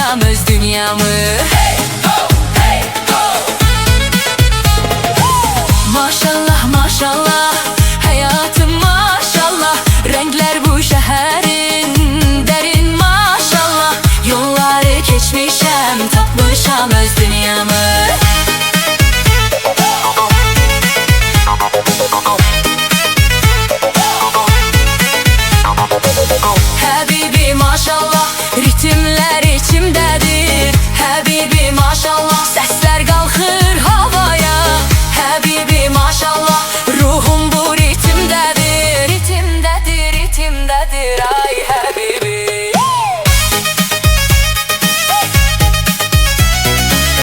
tapmışam öz dünyamı. Hey ho, hey ho. Maşallah maşallah, hayatım maşallah, renkler bu şehrin derin maşallah. Yolları geçmişem, tapmışam öz dünyamı.